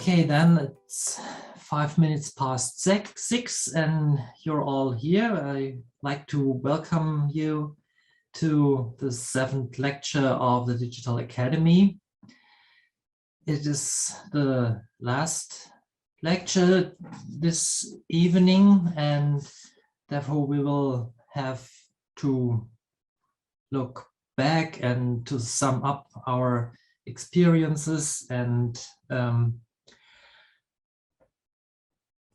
Okay, then it's 5 minutes past six, and you're all here. I'd like to welcome you to the 7th lecture of the Digital Academy. It is the last lecture this evening, and therefore we will have to look back and to sum up our experiences. And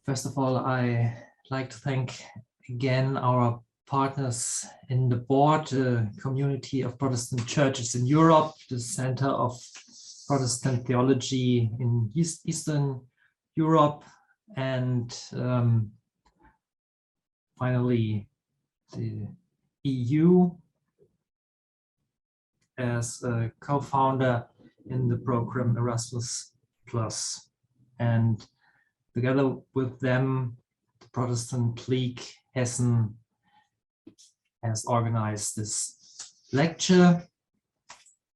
first of all, I like to thank again our partners in the board, Community of Protestant Churches in Europe, the Center of Protestant Theology in Eastern Europe, and finally the EU as a co-founder in the program Erasmus+. And together with them, the Protestant League Hessen has organized this lecture.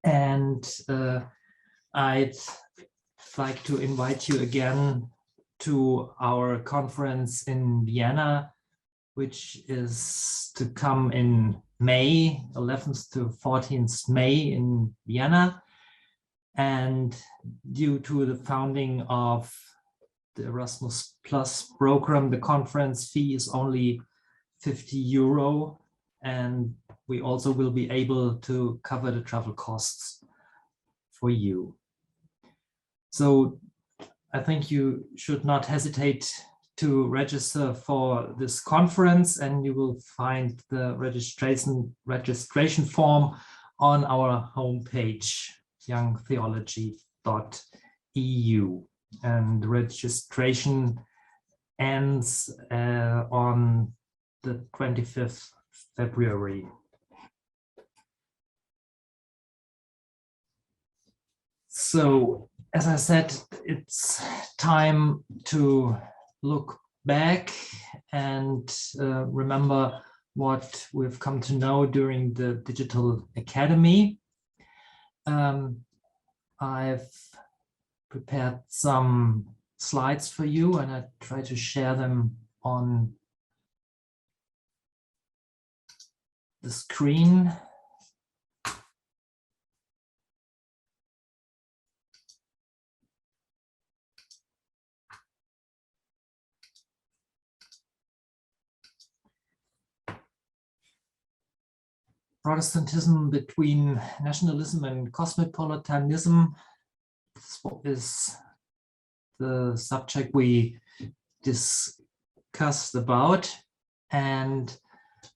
And I'd like to invite you again to our conference in Vienna, which is to come in May, 11th to 14th May in Vienna. And due to the founding of the Erasmus Plus program, the conference fee is only €50, and we also will be able to cover the travel costs for you. So I think you should not hesitate to register for this conference, and you will find the registration form on our homepage, youngtheology.eu. And the registration ends on the 25th February. So, as I said, it's time to look back and remember what we've come to know during the Digital Academy. I've prepared some slides for you, and I try to share them on the screen. Protestantism between nationalism and cosmopolitanism is the subject we discussed about, and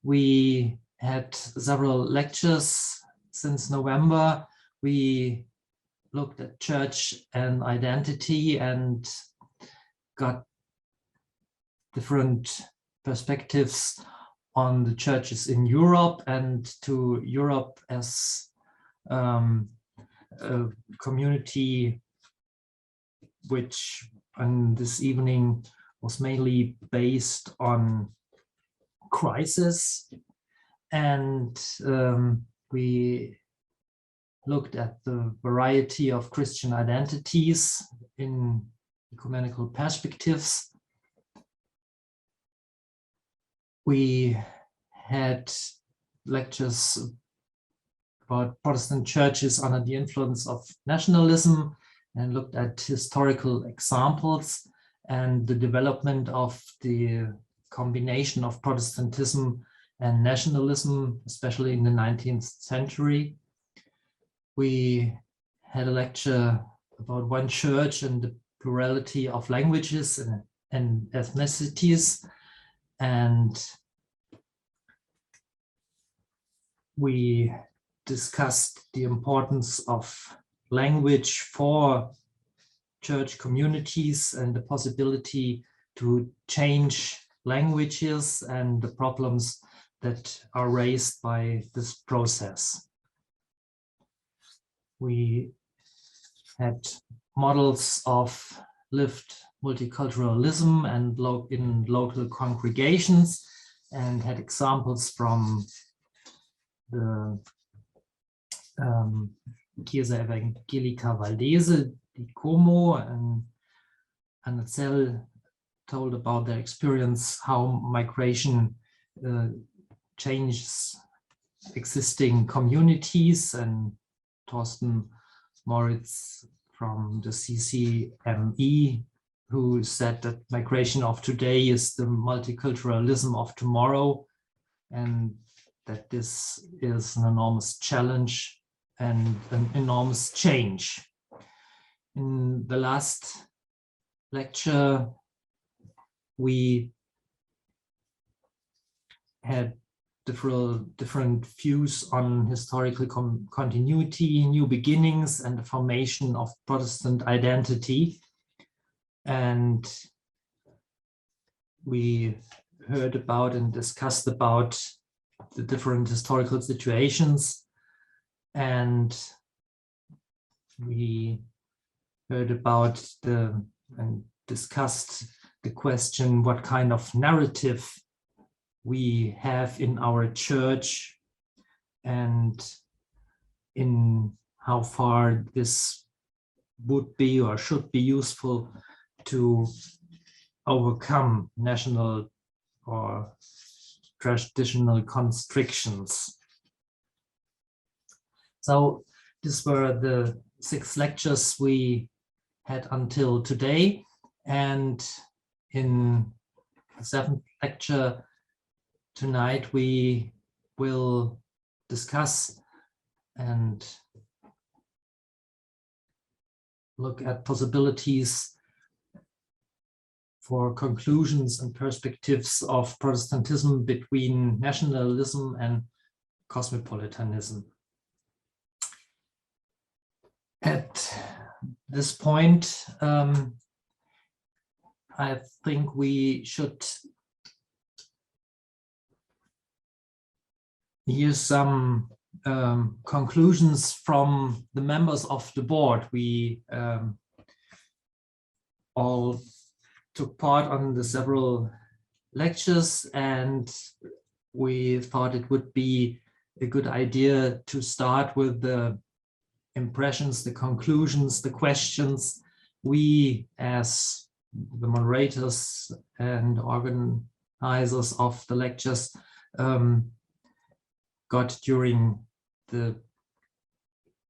we had several lectures since November. We looked at church and identity and got different perspectives on the churches in Europe and to Europe as a community, which this evening was mainly based on crisis. And we looked at the variety of Christian identities in ecumenical perspectives. We had lectures about Protestant churches under the influence of nationalism and looked at historical examples and the development of the combination of Protestantism and nationalism, especially in the 19th century. We had a lecture about one church and the plurality of languages and ethnicities. And we discussed the importance of language for church communities and the possibility to change languages and the problems that are raised by this process. We had models of lived multiculturalism and in local congregations, and had examples from the Chiesa Evangelica Valdese di Como, and Anna Zell told about their experience, how migration changes existing communities, and Thorsten Moritz from the CCME, who said that migration of today is the multiculturalism of tomorrow, and that this is an enormous challenge and an enormous change. In the last lecture, we had different views on historical continuity, new beginnings, and the formation of Protestant identity. And we heard about and discussed about the different historical situations. And we heard about and discussed the question, what kind of narrative we have in our church, and in how far this would be or should be useful to overcome national or traditional constrictions. So these were the 6 lectures we had until today, and in the 7th lecture tonight we will discuss and look at possibilities for conclusions and perspectives of Protestantism between nationalism and cosmopolitanism. At this point, I think we should hear some conclusions from the members of the board. We all took part on the several lectures, and we thought it would be a good idea to start with the impressions, the conclusions, the questions we, as the moderators and organizers of the lectures, got during the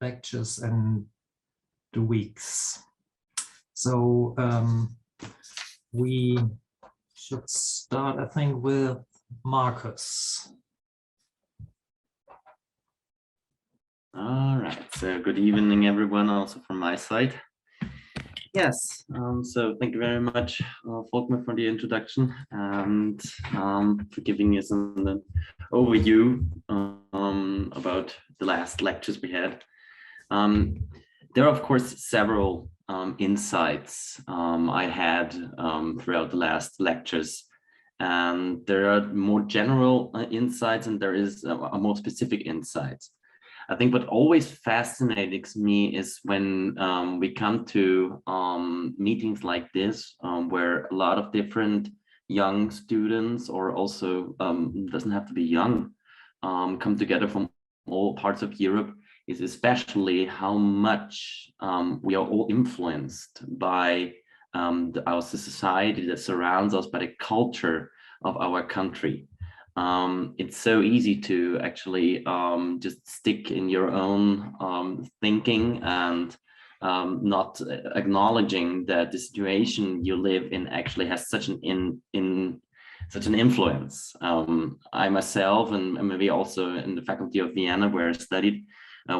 lectures and the weeks. So we should start, I think, with Marcus. All right, so good evening, everyone, also from my side. Yes, so thank you very much, Volkmar, for the introduction and for giving us an overview about the last lectures we had. There are, of course, several insights I had throughout the last lectures, and there are more general insights, and there is a more specific insights. I think what always fascinates me is when we come to meetings like this, where a lot of different young students, or also doesn't have to be young, come together from all parts of Europe, is especially how much we are all influenced by our society that surrounds us, by the culture of our country. It's so easy to actually just stick in your own thinking and not acknowledging that the situation you live in actually has such an influence. I myself, and maybe also in the faculty of Vienna where I studied,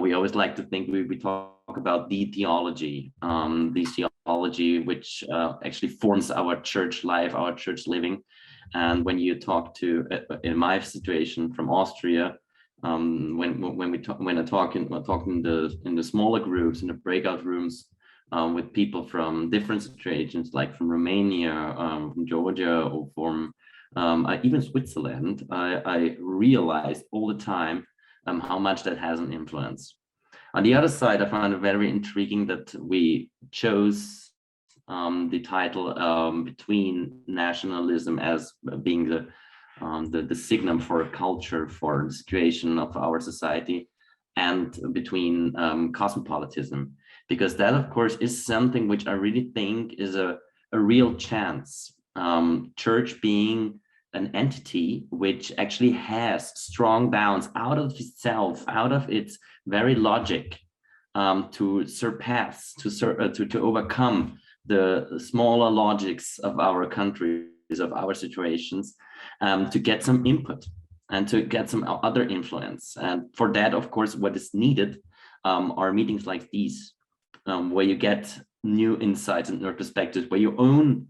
we always like to think we talk about the theology which actually forms our church life, our church living. And when you talk to, in my situation from Austria, when I talk in the smaller groups, in the breakout rooms, with people from different situations, like from Romania, from Georgia, or from even Switzerland, I realized all the time how much that has an influence. On the other side, I find it very intriguing that we chose the title between nationalism as being the signum for a culture, for the situation of our society, and between cosmopolitanism, because that, of course, is something which I really think is a a real chance. Church being an entity which actually has strong bounds out of itself, out of its very logic, to surpass, to overcome the smaller logics of our countries, of our situations, to get some input and to get some other influence. And for that, of course, what is needed are meetings like these, where you get new insights and new perspectives, where your own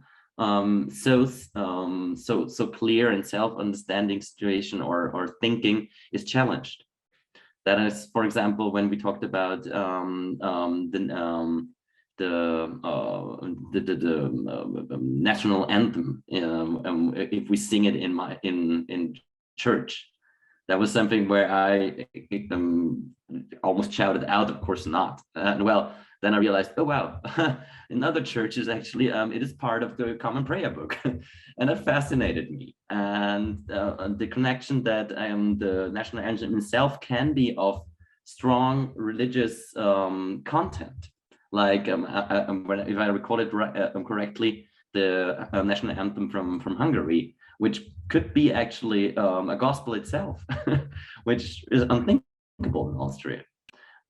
so clear and self-understanding situation or thinking is challenged. That is, for example, when we talked about the national anthem. If we sing it in church, that was something where I almost shouted out, "Of course not!" And well, then I realized, oh wow, in other churches actually, it is part of the common prayer book, and that fascinated me. And the connection that the national anthem itself can be of strong religious content. Like if I recall it correctly, the national anthem from Hungary, which could be actually a gospel itself, which is unthinkable in Austria.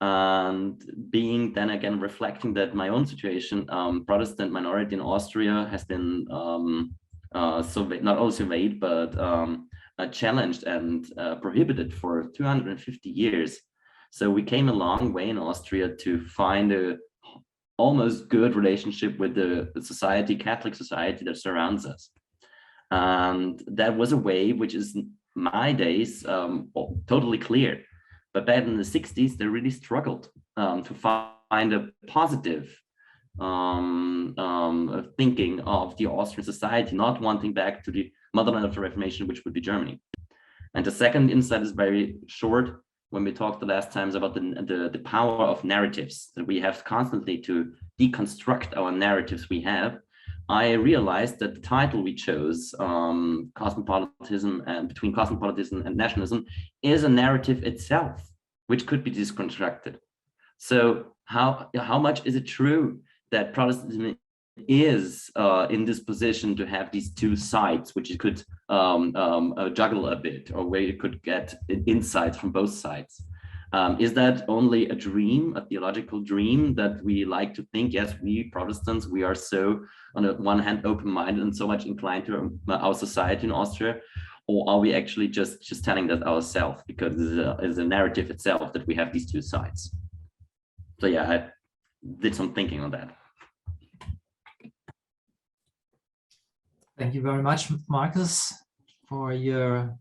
And being then again reflecting that my own situation, Protestant minority in Austria has been not only surveyed, but challenged and prohibited for 250 years. So we came a long way in Austria to find a almost good relationship with the society, Catholic society that surrounds us. And that was a way which is my days totally clear. But back in the 60s, they really struggled to find a positive thinking of the Austrian society, not wanting back to the motherland of the Reformation, which would be Germany. And the second insight is very short. When we talked the last times about the power of narratives, that we have constantly to deconstruct our narratives we have, I realized that the title we chose, Cosmopolitanism, and between Cosmopolitanism and Nationalism, is a narrative itself, which could be deconstructed. So how much is it true that Protestantism is in this position to have these two sides, which it could juggle a bit, or where you could get insights from both sides? Is that only a dream, a theological dream that we like to think, yes, we Protestants, we are so, on the one hand, open-minded and so much inclined to our society in Austria? Or are we actually just telling that ourselves, because it's a narrative itself that we have these two sides? So yeah, I did some thinking on that. Thank you very much, Marcus, for your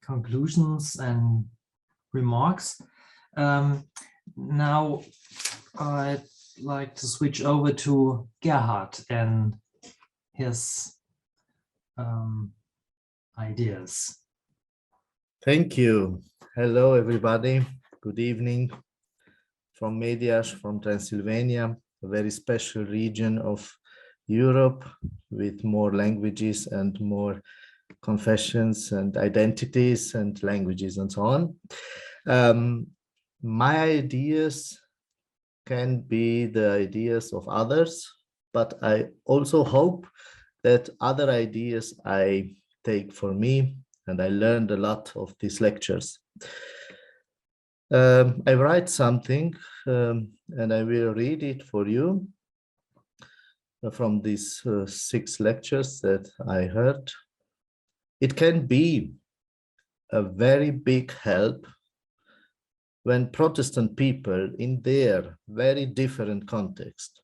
conclusions and remarks. Now I'd like to switch over to Gerhard and his ideas. Thank you. Hello, everybody. Good evening from Mediaș, from Transylvania, a very special region of Europe with more languages and more confessions and identities and languages and so on. My ideas can be the ideas of others, but I also hope that other ideas I take for me, and I learned a lot of these lectures. I write something and I will read it for you from these 6 lectures that I heard. It can be a very big help when Protestant people in their very different context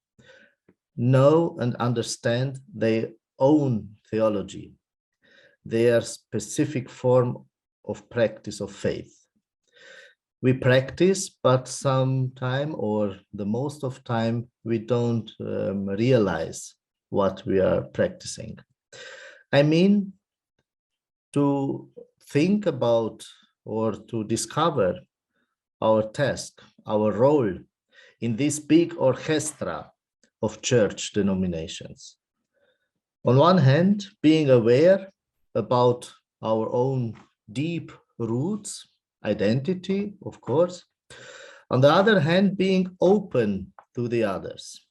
know and understand their own theology, their specific form of practice of faith. We practice, but sometime, or the most of time, we don't realize what we are practicing. I mean, to think about or to discover our task, our role in this big orchestra of church denominations. On one hand, being aware about our own deep roots, identity, of course. On the other hand, being open to the others,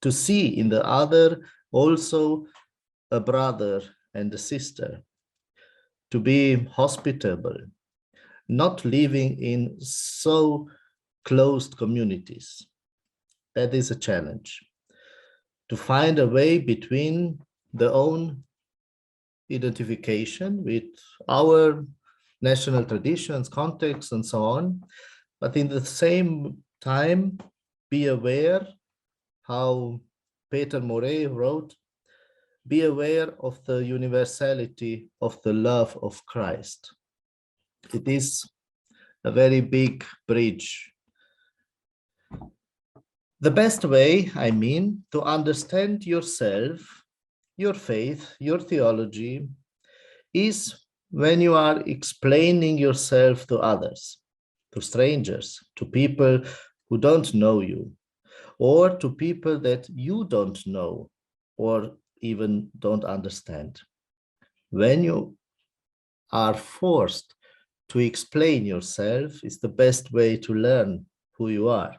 to see in the other also a brother and a sister, to be hospitable, not living in so closed communities. That is a challenge. To find a way between the own identification with our national traditions, context, and so on, but in the same time, be aware how Peter Moret wrote, be aware of the universality of the love of Christ. It is a very big bridge. The best way, I mean, to understand yourself, your faith, your theology, is when you are explaining yourself to others, to strangers, to people who don't know you, or to people that you don't know or even don't understand. When you are forced to explain yourself, is the best way to learn who you are.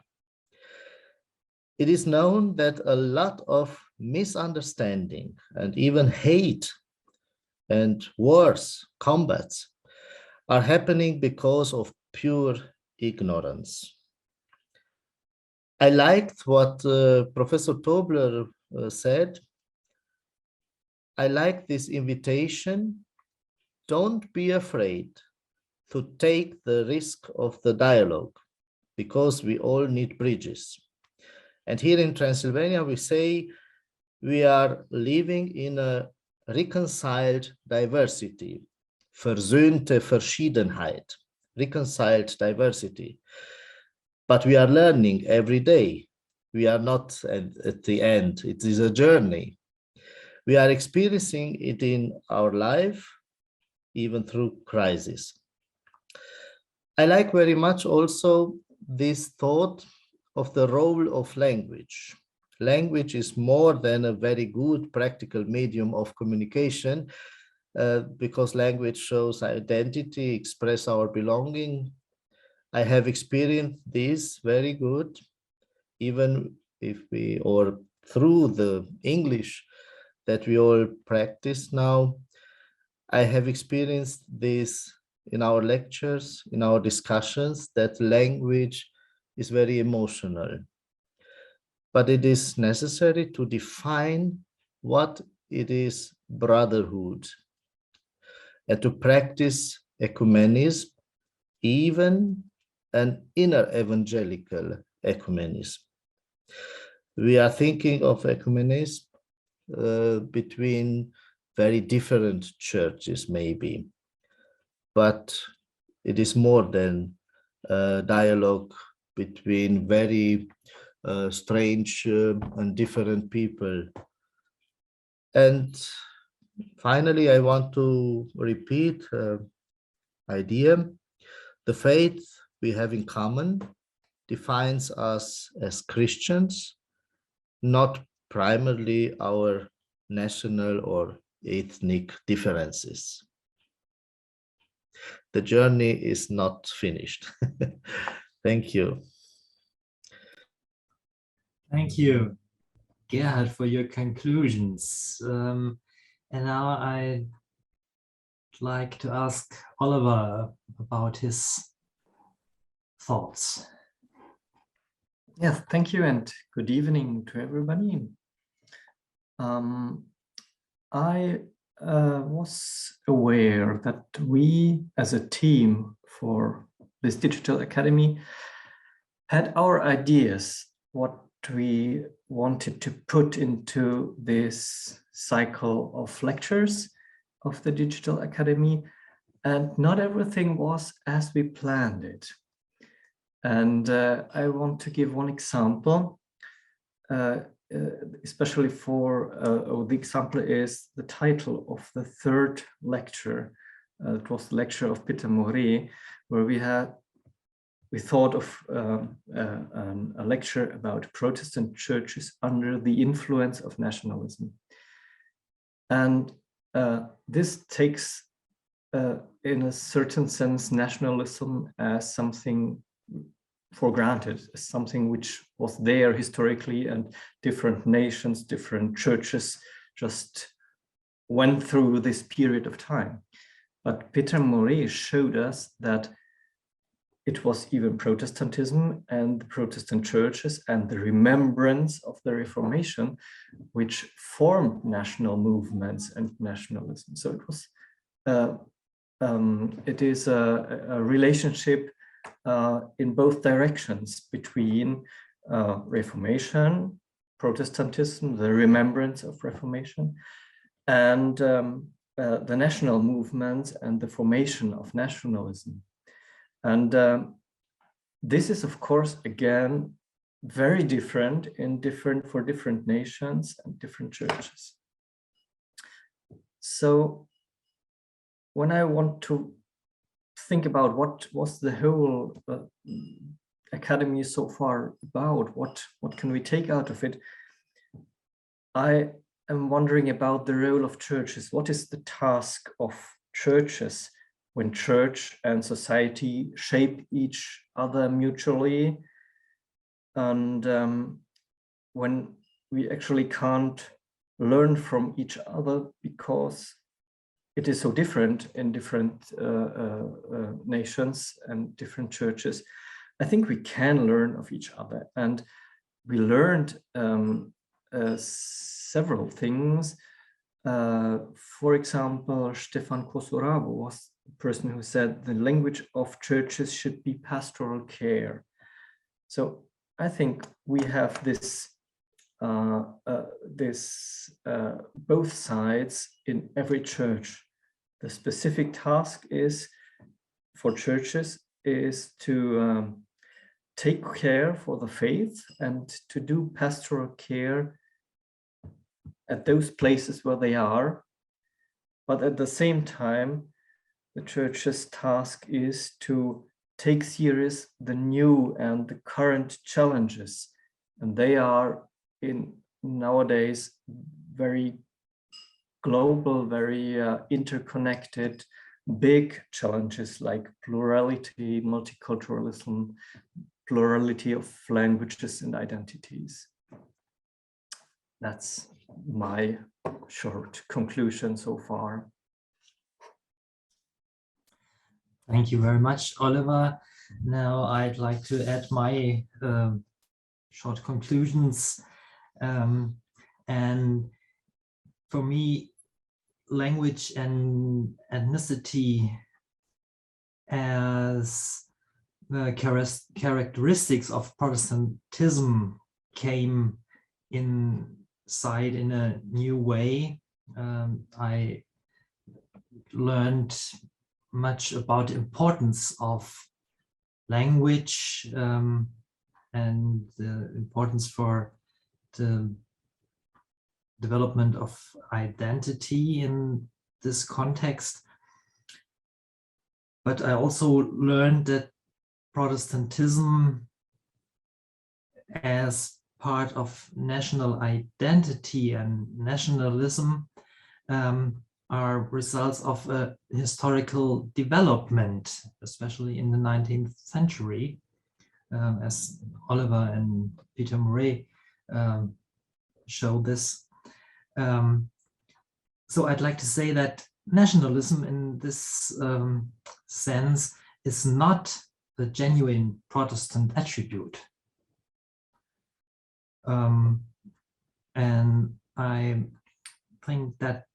It is known that a lot of misunderstanding and even hate and wars, combats are happening because of pure ignorance. I liked what Professor Tobler said. I like this invitation. Don't be afraid to take the risk of the dialogue, because we all need bridges. And here in Transylvania, we say we are living in a reconciled diversity, versöhnte Verschiedenheit, reconciled diversity. But we are learning every day. We are not at the end. It is a journey. We are experiencing it in our life, even through crisis. I like very much also this thought of the role of language. Language is more than a very good practical medium of communication, because language shows identity, express our belonging. I have experienced this very good, even if we, or through the English that we all practice now. I have experienced this in our lectures, in our discussions, that language is very emotional. But it is necessary to define what it is brotherhood and to practice ecumenism, even an inner evangelical ecumenism. We are thinking of ecumenism between very different churches, maybe, but it is more than a dialogue between very strange and different people. And finally, I want to repeat idea. The faith we have in common defines us as Christians, not primarily our national or ethnic differences. The journey is not finished. Thank you. Thank you, Gerhard, for your conclusions. And now I'd like to ask Oliver about his thoughts. Yes, thank you, and good evening to everybody. I was aware that we, as a team for this digital academy, had our ideas what we wanted to put into this cycle of lectures of the digital academy, and not everything was as we planned it. And I want to give one example, especially for, the example is the title of the third lecture. It was the lecture of Peter Moret, where we thought of a lecture about Protestant churches under the influence of nationalism. And this takes, in a certain sense, nationalism as something for granted, as something which was there historically, and different nations, different churches just went through this period of time. But Peter Moret showed us that it was even Protestantism and the Protestant churches and the remembrance of the Reformation which formed national movements and nationalism. So it was, it is a relationship in both directions between Reformation, Protestantism, the remembrance of Reformation, and the national movements and the formation of nationalism. And this is, of course, again, very different for different nations and different churches. So when I want to think about what was the whole academy so far about, what can we take out of it, I am wondering about the role of churches. What is the task of churches when church and society shape each other mutually, and when we actually can't learn from each other because it is so different in different nations and different churches? I think we can learn of each other, and we learned several things. For example, Stefan Kosorabo was the person who said the language of churches should be pastoral care. So I think we have this both sides in every church. The specific task is for churches is to take care for the faith and to do pastoral care at those places where they are. But at the same time, the church's task is to take serious the new and the current challenges. And they are in nowadays very global, very interconnected, big challenges like plurality, multiculturalism, plurality of languages and identities. That's my short conclusion so far. Thank you very much, Oliver. Now I'd like to add my short conclusions. And for me, language and ethnicity as the characteristics of Protestantism came inside in a new way. I learned much about the importance of language and the importance for the development of identity in this context. But I also learned that Protestantism as part of national identity and nationalism are results of a historical development, especially in the 19th century, as Oliver and Peter Moret show this. So I'd like to say that nationalism in this sense is not a genuine Protestant attribute. And I think that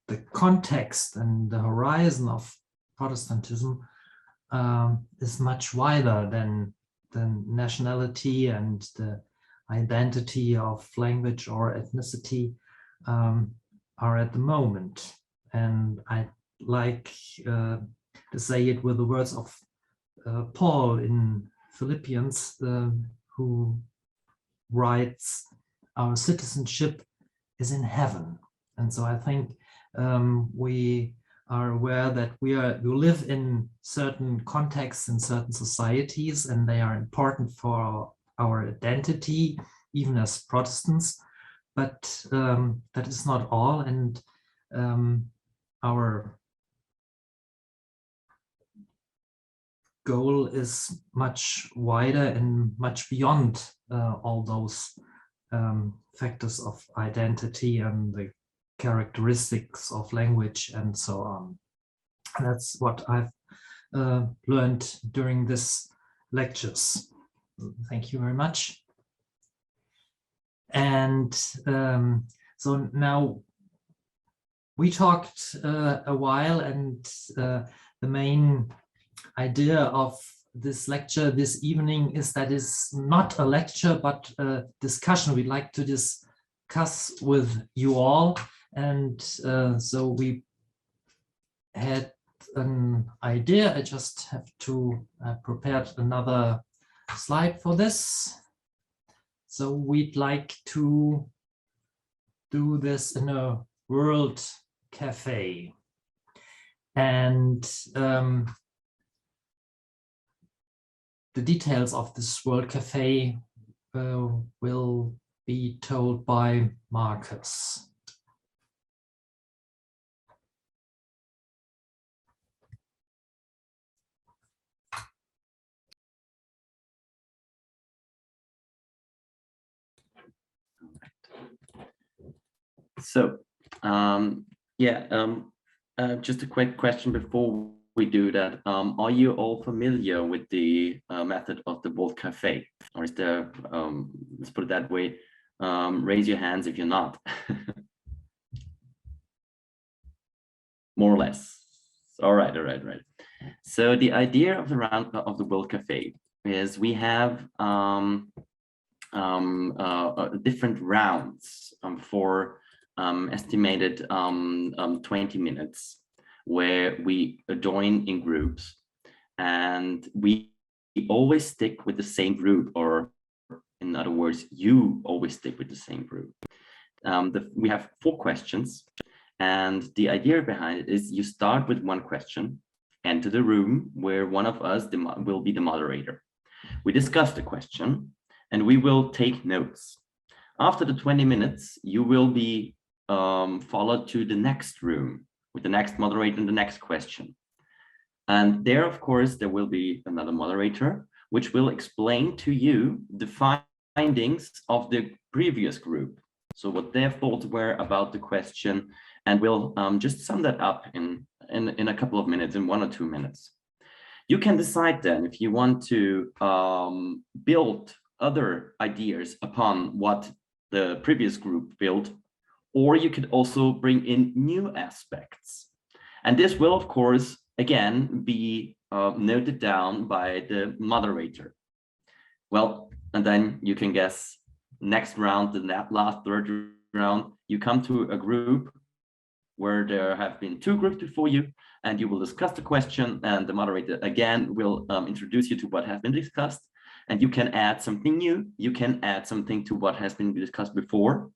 the context and the horizon of Protestantism is much wider than nationality and the identity of language or ethnicity are at the moment. And I'd like to say it with the words of Paul in Philippians, who writes, "Our citizenship is in heaven." And so I think we are aware that we live in certain contexts in certain societies, and they are important for our identity, even as Protestants. But that is not all, and our goal is much wider and much beyond all those factors of identity and the characteristics of language and so on. That's what I've learned during this lectures. Thank you very much. And so now we talked a while, and the main idea of this lecture this evening is that it's not a lecture but a discussion. We'd like to discuss with you all, and so we had an idea. I just have to prepare another slide for this. So we'd like to do this in a world cafe, and the details of this World Cafe will be told by Marcus. So, just a quick question before we do that. Are you all familiar with the method of the World Cafe? Or is there, let's put it that way, raise your hands if you're not. More or less. All right. So the idea of the World Cafe is we have different rounds for estimated 20 minutes, where we join in groups, and we always stick with the same group, or in other words, you always stick with the same group. We have 4 questions, and the idea behind it is you start with one question, enter the room where one of us will be the moderator. We discuss the question, and we will take notes. After the 20 minutes, you will be followed to the next room with the next moderator and the next question. And there, of course, there will be another moderator, which will explain to you the findings of the previous group. So what their thoughts were about the question, and we'll just sum that up in a couple of minutes, in 1 or 2 minutes. You can decide then if you want to build other ideas upon what the previous group built, or you could also bring in new aspects. And this will, of course, again, be noted down by the moderator. Well, and then you can guess next round, the last third round, you come to a group where there have been 2 groups before you, and you will discuss the question, and the moderator again will introduce you to what has been discussed, and you can add something new, you can add something to what has been discussed before.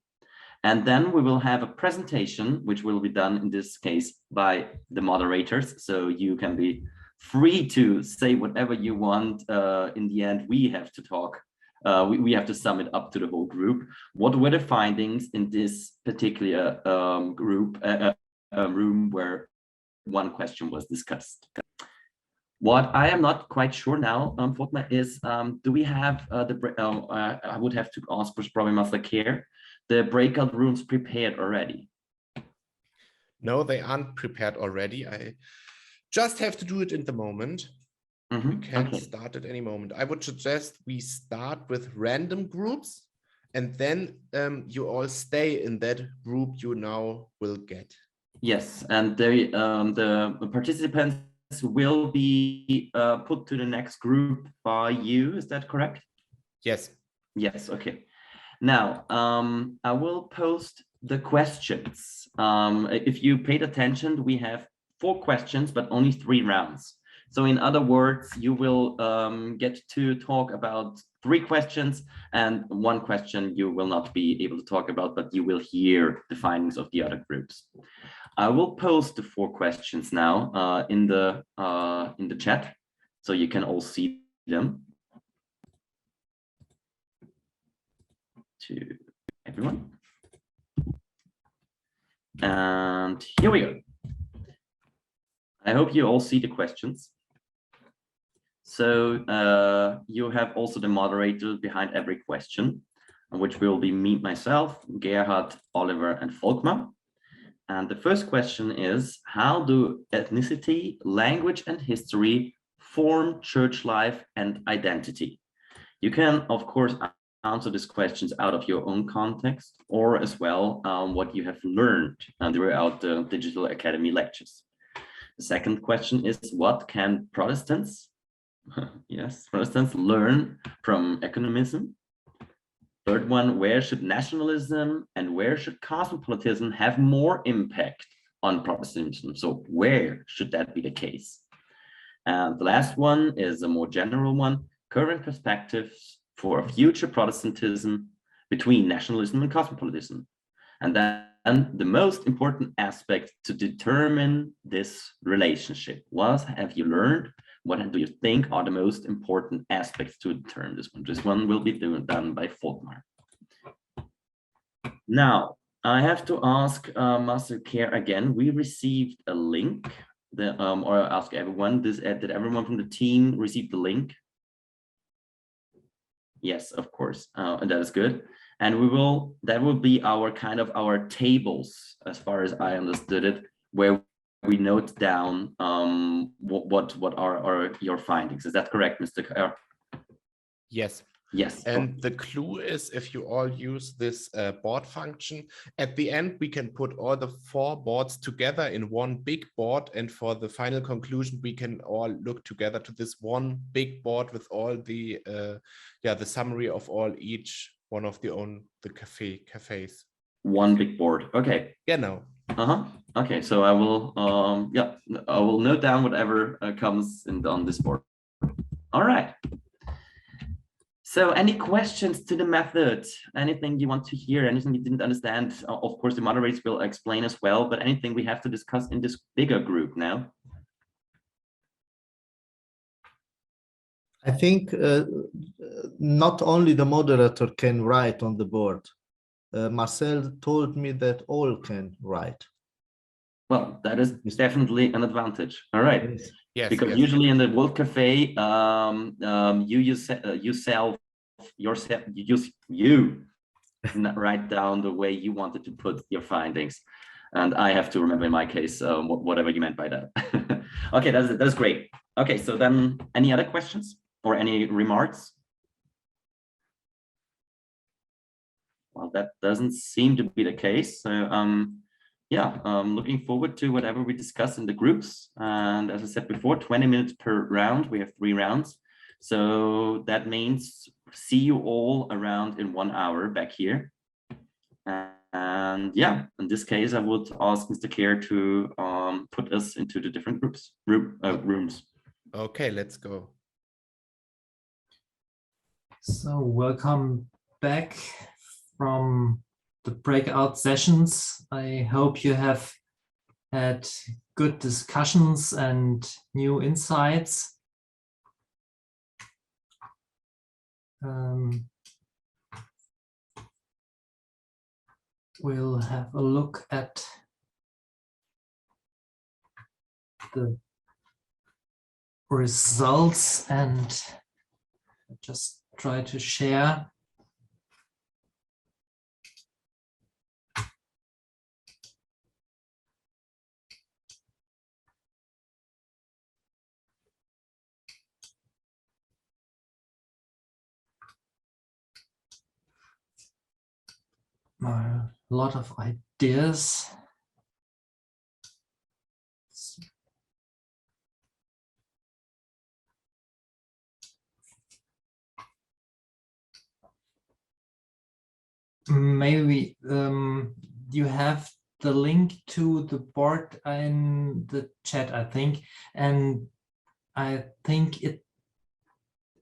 And then we will have a presentation, which will be done in this case by the moderators. So you can be free to say whatever you want. In the end, we have to talk. We have to sum it up to the whole group. What were the findings in this particular room where one question was discussed? What I am not quite sure now, Fatma, is do we have I would have to ask for probably Master Care, the breakout rooms prepared already? No, they aren't prepared already. I just have to do it in the moment. We can start at any moment. I would suggest we start with random groups, and then you all stay in that group you now will get. Yes, and the participants will be put to the next group by you. Is that correct? Yes. Yes. Okay. Now, I will post the questions. If you paid attention, we have 4 questions, but only 3 rounds. So in other words, you will get to talk about 3 questions, and 1 question you will not be able to talk about, but you will hear the findings of the other groups. I will post the 4 questions now in the chat, so you can all see them. To everyone. And here we go. I hope you all see the questions. So you have also the moderator behind every question, which will be me, myself, Gerhard, Oliver, and Volkmar. And the first question is, how do ethnicity, language, and history form church life and identity? You can, of course, answer these questions out of your own context, or as well what you have learned throughout the Digital Academy lectures. The second question is, what can Protestants, yes, Protestants learn from economism? Third one, where should nationalism and where should cosmopolitanism have more impact on Protestantism? So where should that be the case? And the last one is a more general one, current perspectives for future Protestantism between nationalism and cosmopolitanism. And then the most important aspect to determine this relationship. What have you learned? What do you think are the most important aspects to determine this one? This one will be done by Volkmar. Now, I have to ask Master Care again. We received a link, or ask everyone, did everyone from the team receive the link? Yes, of course, and that is good. And that will be our kind of our tables, as far as I understood it, where we note down what are your findings. Is that correct, Mr. Kerr? Yes. Yes. And the clue is, if you all use this board function, at the end, we can put all the 4 boards together in one big board. And for the final conclusion, we can all look together to this one big board with all the summary of each one of the cafes. One big board. Okay. Yeah, no. Okay, so I will I will note down whatever comes on this board. All right. So any questions to the method? Anything you want to hear? Anything you didn't understand? Of course, the moderators will explain as well, but anything we have to discuss in this bigger group now? I think not only the moderator can write on the board. Marcel told me that all can write. Well, that is definitely an advantage. All right. Yes. Yes, because yes. usually in the World Cafe, you write down the way you wanted to put your findings, and I have to remember in my case whatever you meant by that. Okay, that's great. Okay, so then any other questions or any remarks? Well, that doesn't seem to be the case. So yeah, looking forward to whatever we discuss in the groups. And as I said before, 20 minutes per round. We have 3 rounds. So that means see you all around in 1 hour back here. And yeah, in this case, I would ask Mr. Care to put us into the different rooms. Okay, let's go. So welcome back from the breakout sessions. I hope you have had good discussions and new insights. We'll have a look at the results and just try to share. A lot of ideas. Maybe you have the link to the board in the chat, I think, and I think it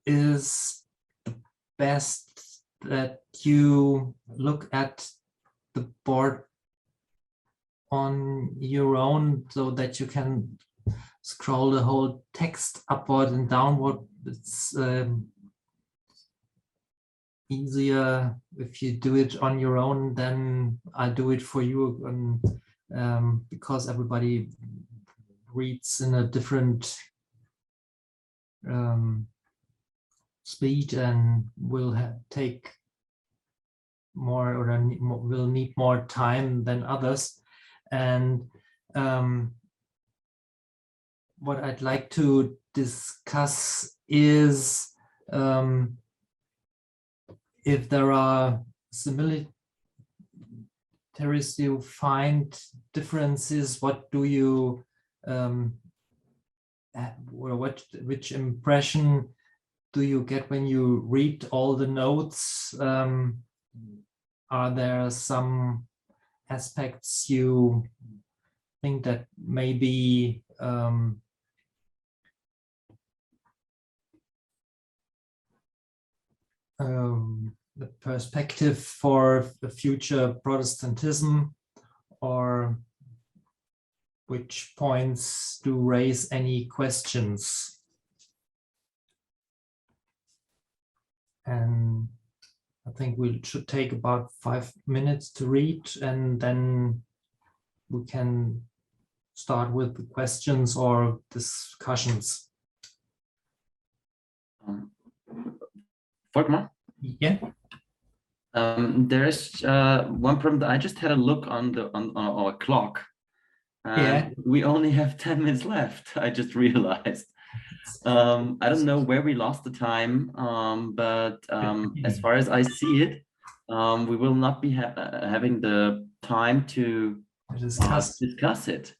is the best that you look at the board on your own so that you can scroll the whole text upward and downward. It's easier if you do it on your own than I do it for you, because everybody reads in a different speed and will take more or will need more time than others. And what I'd like to discuss is if there are similarities you find, differences, what do you which impression do you get when you read all the notes? Are there some aspects you think that maybe the perspective for the future Protestantism, or which points do raise any questions? And I think we should take about 5 minutes to read, and then we can start with the questions or discussions. Volkmar? Yeah. There's one problem that I just had a look on our clock. Yeah. We only have 10 minutes left. I just realized. I don't know where we lost the time, but as far as I see it, we will not be having the time to discuss it.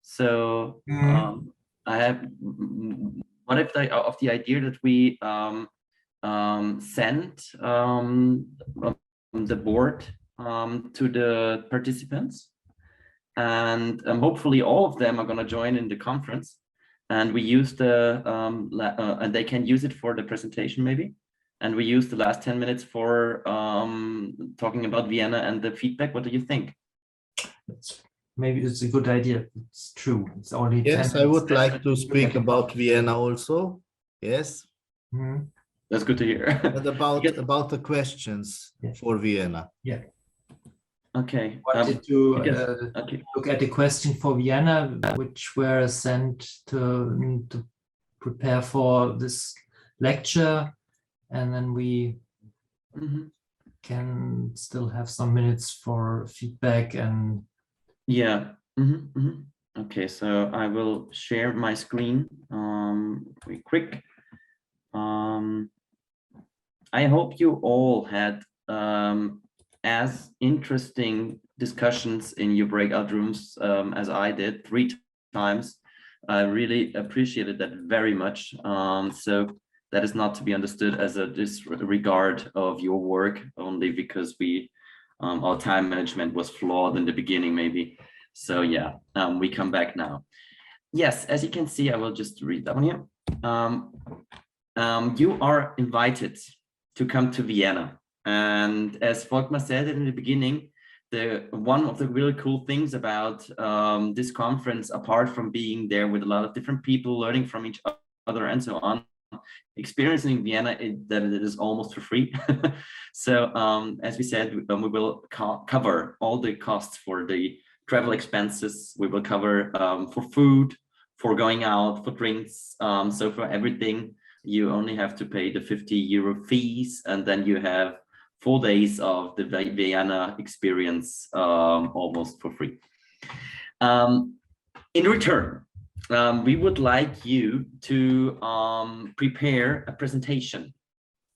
So I have one of the idea that we sent the board to the participants, and hopefully all of them are going to join in the conference, and we use the and they can use it for the presentation maybe, and we use the last 10 minutes for talking about Vienna and the feedback. What do you think? Maybe it's a good idea. It's true. It's only 10 Yes, I would like to speak about Vienna also. Yes. Mm-hmm. That's good to hear. And about the questions for Vienna. Yeah. Okay. Wanted to okay. look at the question for Vienna, which were sent to prepare for this lecture, and then we can still have some minutes for feedback and. Yeah. Okay, so I will share my screen very quick. I hope you all had as interesting discussions in your breakout rooms as I did 3 times. I really appreciated that very much. So that is not to be understood as a disregard of your work, only because our time management was flawed in the beginning, maybe. So yeah, we come back now. Yes, as you can see, I will just read that one here. You are invited to come to Vienna. And as Volkmar said in the beginning, one of the really cool things about this conference, apart from being there with a lot of different people, learning from each other and so on, experiencing Vienna, that it is almost for free. So as we said, we will cover all the costs for the travel expenses. We will cover for food, for going out, for drinks. So for everything, you only have to pay the 50 euro fees, and then you have 4 days of the Vienna experience almost for free. In return, we would like you to prepare a presentation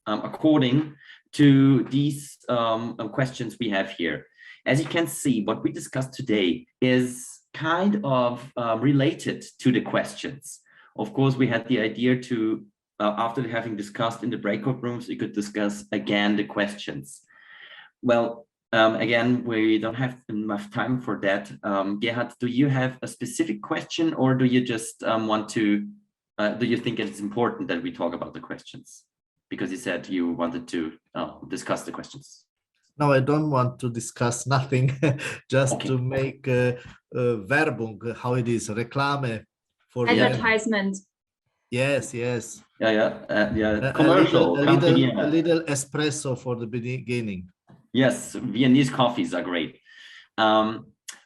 according to these questions we have here. As you can see, what we discussed today is kind of related to the questions. Of course, we had the idea to, after having discussed in the breakout rooms, we could discuss again the questions. Well, again, we don't have enough time for that. Gerhard, do you have a specific question, or do you just want to, do you think it's important that we talk about the questions? Because you said you wanted to discuss the questions. No, I don't want to discuss nothing, just to make Werbung, how it is, Reklame for advertisement. Yes, yes. Yeah. Commercial. A little espresso for the beginning. Yes, Viennese coffees are great.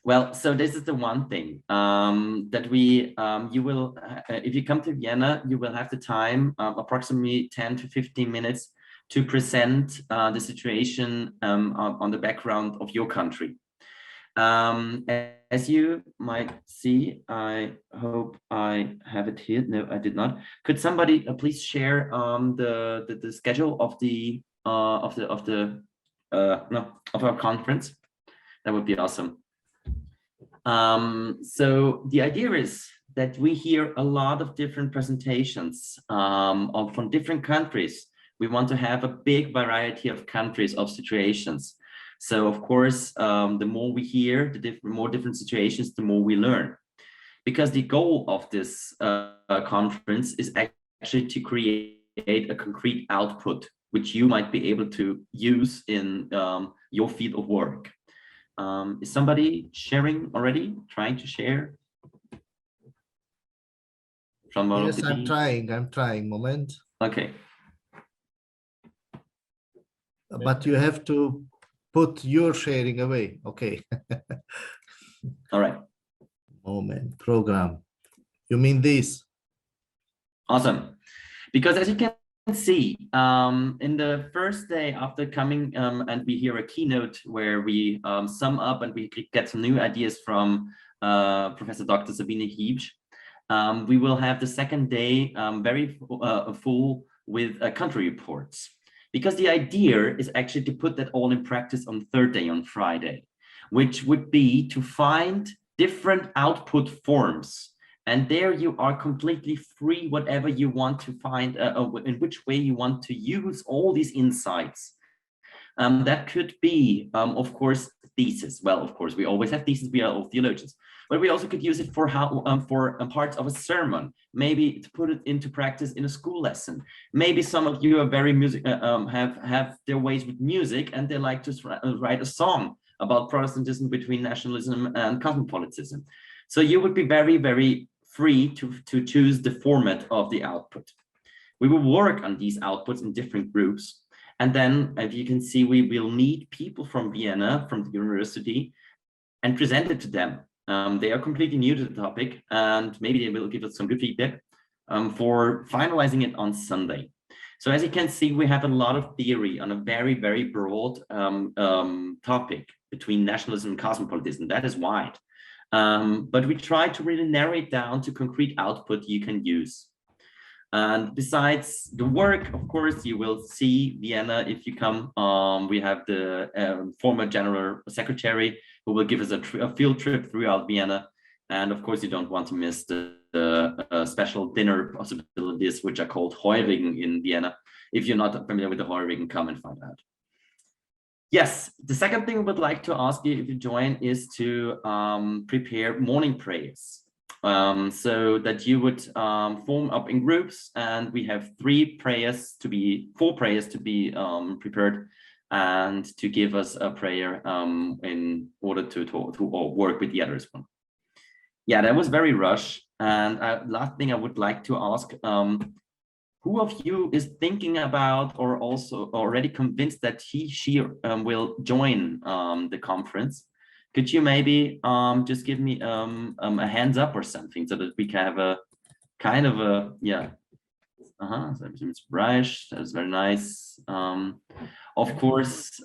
Well, so this is the one thing that we, you will, if you come to Vienna, you will have the time, approximately 10 to 15 minutes to present the situation on the background of your country. As you might see, I hope I have it here. No, I did not. Could somebody please share the schedule of our conference? That would be awesome. So the idea is that we hear a lot of different presentations from different countries. We want to have a big variety of countries, of situations. So of course, the more we hear, the more different situations, the more we learn. Because the goal of this conference is actually to create a concrete output, which you might be able to use in your field of work. Is somebody sharing already? Trying to share? Yes, I'm trying, moment. Okay. But you have to put your sharing away, okay. All right. Moment, program. You mean this? Awesome. Because as you can see, in the first day after coming and we hear a keynote where we sum up and we get some new ideas from Professor Dr. Sabine Hiebsch, we will have the second day very full with country reports. Because the idea is actually to put that all in practice on the third day, on Friday, which would be to find different output forms. And there you are completely free, whatever you want to find, in which way you want to use all these insights. That could be, of course, thesis. Well, of course, we always have thesis. We are all theologians, but we also could use it for parts of a sermon. Maybe to put it into practice in a school lesson. Maybe some of you are very have their ways with music, and they like to write a song about Protestantism between nationalism and cosmopolitanism. So you would be very, very free to choose the format of the output. We will work on these outputs in different groups. And then, as you can see, we will meet people from Vienna, from the university, and present it to them. They are completely new to the topic, and maybe they will give us some good feedback for finalizing it on Sunday. So as you can see, we have a lot of theory on a very, very broad topic between nationalism and cosmopolitanism. That is wide. But we try to really narrow it down to concrete output you can use. And besides the work, of course, you will see Vienna if you come. We have the former general secretary who will give us a field trip throughout Vienna. And of course, you don't want to miss the special dinner possibilities, which are called Heurigen in Vienna. If you're not familiar with the Heurigen, come and find out. Yes, the second thing I would like to ask you if you join is to prepare morning prayers. So that you would form up in groups, and we have four prayers to be prepared, and to give us a prayer in order to work with the others one. Yeah, that was very rushed. And last thing I would like to ask, who of you is thinking about or also already convinced that she will join the conference? Could you maybe just give me a hands up or something so that we can have a kind of a, yeah. So it's Bryce, that's very nice. Of course,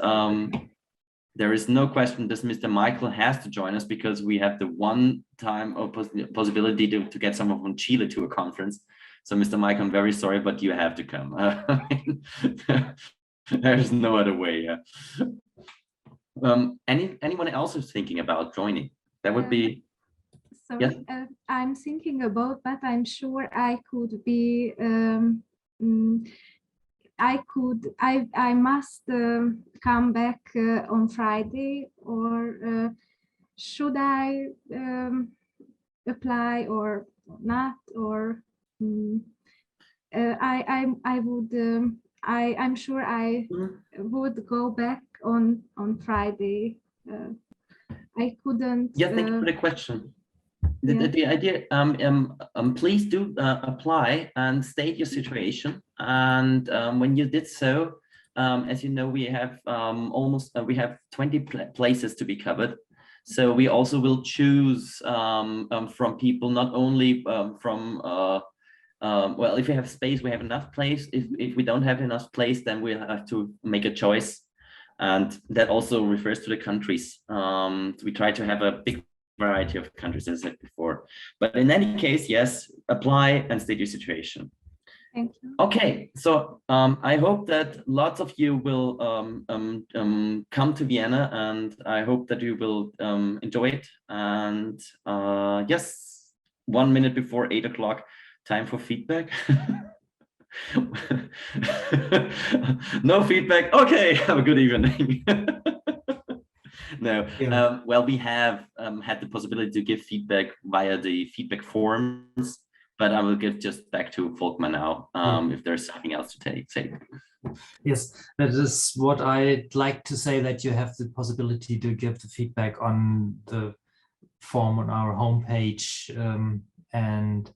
there is no question that Mr. Michael has to join us, because we have the one time possibility to get someone from Chile to a conference. So Mr. Michael, I'm very sorry, but you have to come. There's no other way. Yeah. Anyone else is thinking about joining? That would be. Sorry, yes? I'm thinking about, but I'm sure I could be. I must come back on Friday, or should I apply or not? Or I'm sure I would go back on Friday. I couldn't. Yeah, thank you for the question. The idea, please do apply and state your situation. And when you did so, as you know, we have we have 20 places to be covered. So we also will choose from people, not only from well, if we have space, we have enough place. If we don't have enough place, then we'll have to make a choice. And that also refers to the countries. So we try to have a big variety of countries, as I said before. But in any case, yes, apply and state your situation. Thank you. Okay, so I hope that lots of you will come to Vienna, and I hope that you will enjoy it. And yes, 1 minute before 8 o'clock, time for feedback. No feedback. Okay, have a good evening. No, Yeah. well, we have had the possibility to give feedback via the feedback forms. But I will give just back to Volkmar now, if there's something else to say. Yes, that is what I'd like to say, that you have the possibility to give the feedback on the form on our homepage. And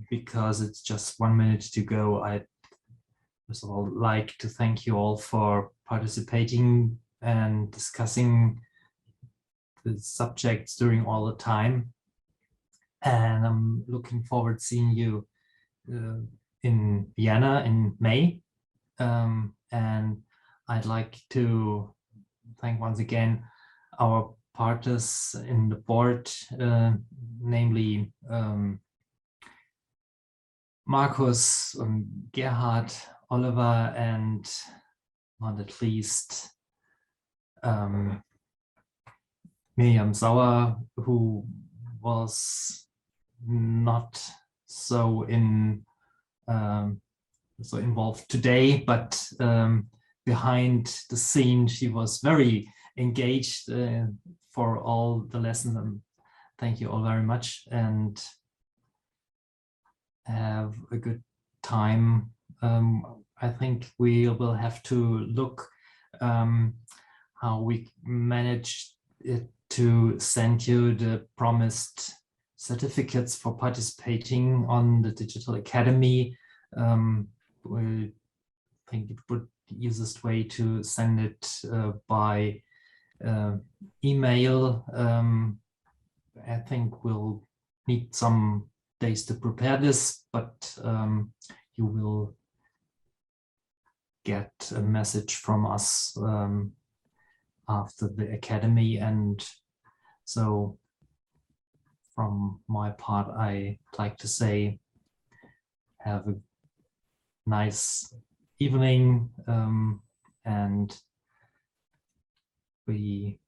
because it's just 1 minute to go, I'd first of all like to thank you all for participating and discussing the subjects during all the time. And I'm looking forward to seeing you in Vienna in May. And I'd like to thank once again our partners in the board, namely Markus, Gerhard, Oliver, and not at least Miriam Sauer, who was not so involved today, but behind the scene she was very engaged for all the lessons. Thank you all very much, and have a good time. I think we will have to look how we manage it to send you the promised certificates for participating on the Digital Academy. We think it would be the easiest way to send it by email. I think we'll need some days to prepare this, but you will get a message from us after the academy. And so from my part, I'd like to say have a nice evening and be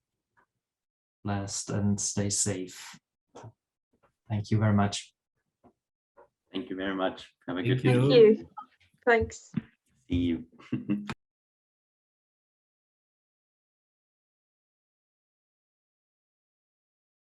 blessed and stay safe. Thank you very much. Thank you very much. Have a Thank good you. evening. Thank you. Thanks. See you.